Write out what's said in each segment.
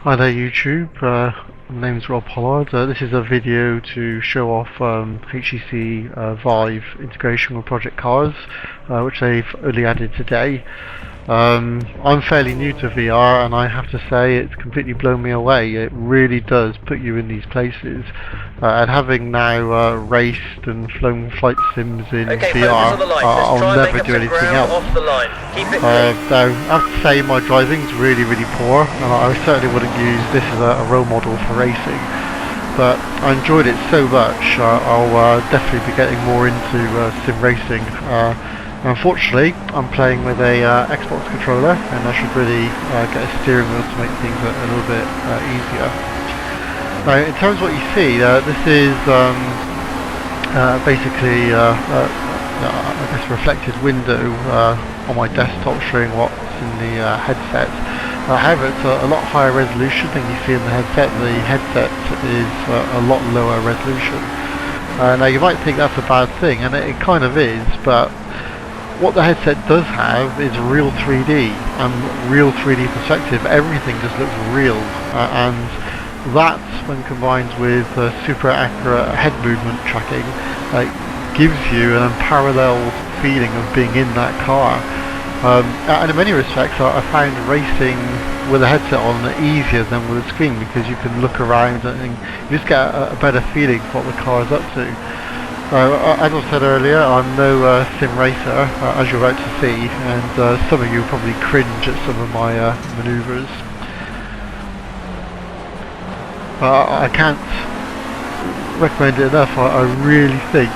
Hi there YouTube, my name's Rob Pollard. This is a video to show off HTC Vive integration with Project Cars, which they've only added today. I'm fairly new to VR and I have to say it's completely blown me away. It really does put you in these places. And having now raced and flown flight sims in VR, I'll never do anything else. Now, I have to say my driving's really poor, and I certainly wouldn't use this as a role model for racing. But I enjoyed it so much, I'll definitely be getting more into sim racing. Unfortunately, I'm playing with a Xbox controller, and I should really get a steering wheel to make things a little bit easier. Now, in terms of what you see, this is basically I guess a reflected window on my desktop showing what's in the headset. However, it's a lot higher resolution than you see in the headset. The headset is a lot lower resolution. Now, you might think that's a bad thing, and it kind of is, but what the headset does have is real 3D and real 3D perspective. Everything just looks real, and that, when combined with super accurate head movement tracking, gives you an unparalleled feeling of being in that car. And in many respects, I found racing with a headset on easier than with a screen, because you can look around and you just get a better feeling for what the car is up to. As I said earlier, I'm no sim racer, as you're about to see, and some of you probably cringe at some of my manoeuvres. I can't recommend it enough. I really think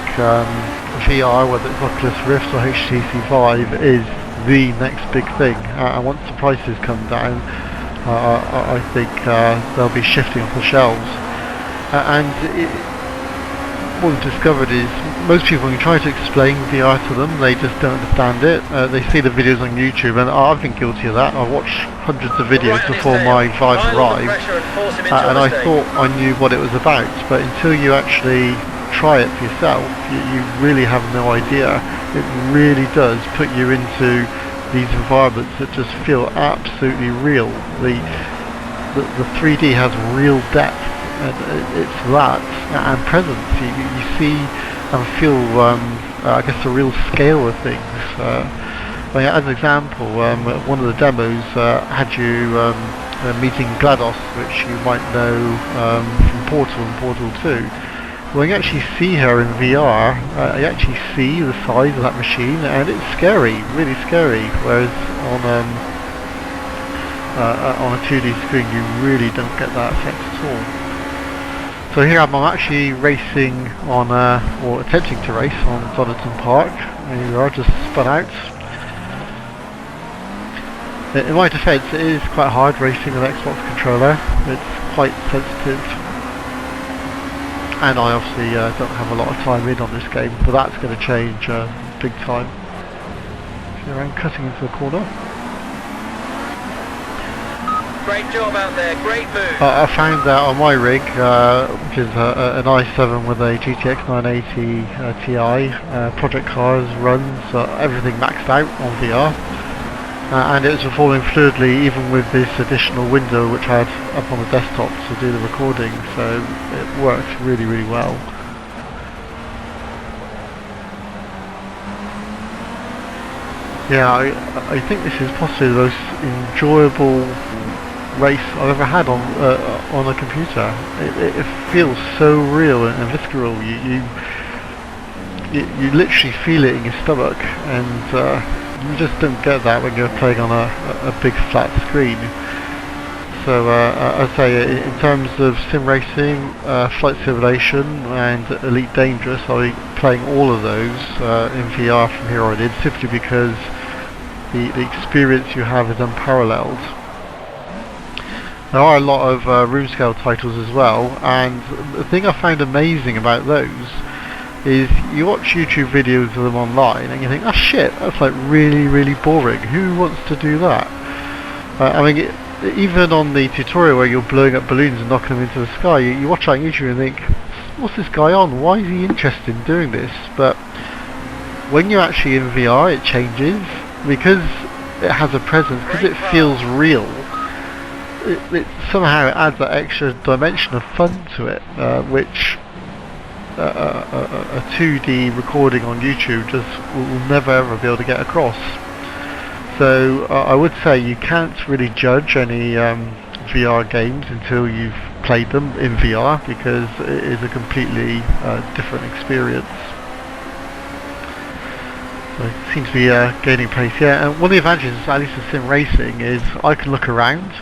VR, whether it's Oculus Rift or HTC Vive, is the next big thing. And once the prices come down, I think they'll be shifting off the shelves. What we've discovered is most people, when you try to explain VR to them, they just don't understand it. They see the videos on YouTube, and I've been guilty of that. I watched hundreds of videos before my Vive arrived, and I thought I knew what it was about, but until you actually try it for yourself, you really have no idea. It really does put you into these environments that just feel absolutely real. The 3D has real depth, and it's that, and presence. You see and feel, I guess, the real scale of things. As an example, one of the demos had you meeting GLaDOS, which you might know from Portal and Portal 2. When you actually see her in VR, you actually see the size of that machine, and it's scary, really scary. Whereas on a 2D screen, you really don't get that effect at all. So here I'm actually racing on, or attempting to race on Donington Park. Here you are, just spun out. In my defence, it is quite hard racing with an Xbox controller. It's quite sensitive, and I obviously don't have a lot of time in on this game, but that's going to change big time. So I'm cutting into the corner. Great job out there, great move. I found that on my rig, which is an i7 with a GTX 980 Ti, Project Cars runs everything maxed out on VR, and it was performing fluidly even with this additional window which I had up on the desktop to do the recording, so it worked really well. Yeah, I think this is possibly the most enjoyable race I've ever had on a computer. It feels so real and visceral. You literally feel it in your stomach, and you just don't get that when you're playing on a big flat screen. So I'd say in terms of sim racing, flight simulation, and Elite Dangerous, I'll be playing all of those in VR from here on in, simply because the experience you have is unparalleled. There are a lot of room scale titles as well, and the thing I found amazing about those is you watch YouTube videos of them online and you think, oh shit, that's like really boring. Who wants to do that? Even on the tutorial where you're blowing up balloons and knocking them into the sky, you watch that on YouTube and think, what's this guy on? Why is he interested in doing this? But when you're actually in VR, it changes, because it has a presence, because it feels real. it somehow adds that extra dimension of fun to it, which a 2D recording on YouTube just will never ever be able to get across. So I would say you can't really judge any VR games until you've played them in VR, because it is a completely different experience. So it seems to be gaining pace. Yeah, and one of the advantages, at least of sim racing, is I can look around.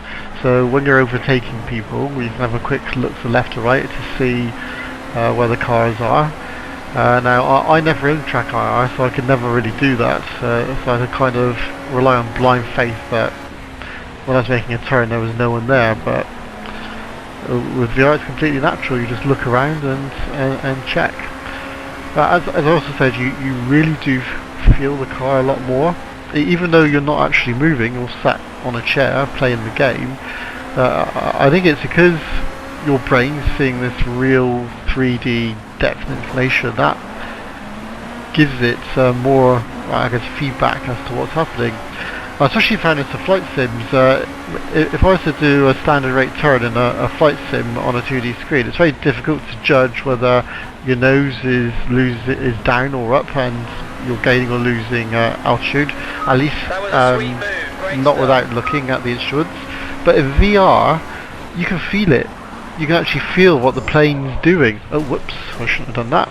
So when you're overtaking people, you can have a quick look to the left or right to see where the cars are. Now I never owned track IR, so I could never really do that. So I had to kind of rely on blind faith that when I was making a turn there was no one there. But with VR it's completely natural. You just look around and check. But as I also said, you really do feel the car a lot more. Even though you're not actually moving, you're sat on a chair playing the game. I think it's because your brain's seeing this real 3D depth and information that gives it more, I guess, feedback as to what's happening. I especially found into flight sims. If I was to do a standard rate turn in a flight sim on a 2D screen, it's very difficult to judge whether your nose is down or up and you're gaining or losing altitude, at least not without looking at the instruments. But in VR, you can feel it. You can actually feel what the plane's doing. Oh, whoops, I shouldn't have done that.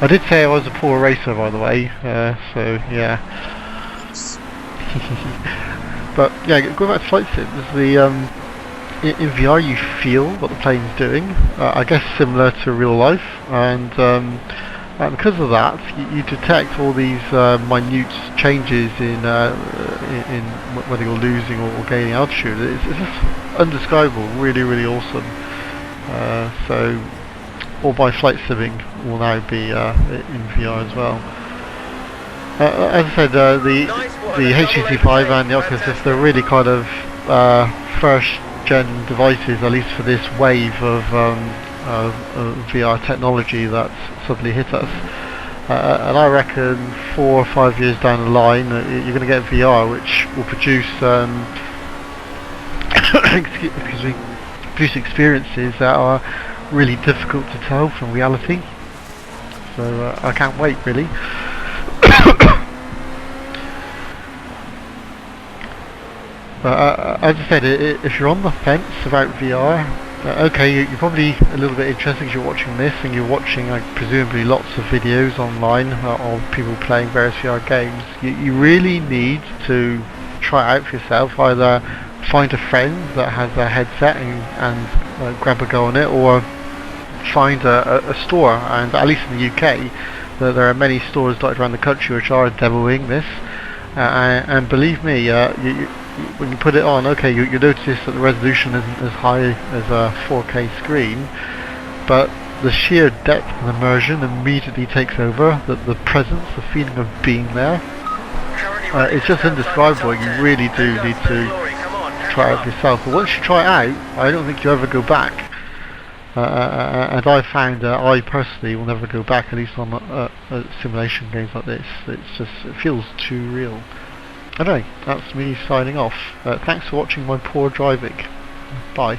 I did say I was a poor racer, by the way, so yeah. But yeah, going back to flight sims, in VR you feel what the plane's doing, I guess similar to real life, and because of that you detect all these minute changes in whether you're losing or gaining altitude. It's just undescribable, really awesome. So all my flight simming will now be in VR as well. As I said, the HTC Vive and the Oculus Rift, they're really kind of first gen devices, at least for this wave of VR technology that's suddenly hit us. And I reckon 4 or 5 years down the line, you're going to get VR, which will produce produce experiences that are really difficult to tell from reality. So I can't wait, really. As I said, if you're on the fence about VR, okay, you're probably a little bit interested because you're watching this and you're watching presumably lots of videos online of people playing various VR games. You really need to try it out for yourself. Either find a friend that has a headset and grab a go on it, or find a store. And at least in the UK, there are many stores dotted around the country which are demoing this. And believe me, when you put it on, okay, you notice that the resolution isn't as high as a 4K screen, but the sheer depth and immersion immediately takes over. The presence, the feeling of being there, it's just indescribable. You really do need to try it out yourself. But once you try it out, I don't think you ever go back. And I found I personally will never go back, at least on simulation games like this. It feels too real. Anyway, that's me signing off. Thanks for watching my poor driving. Bye.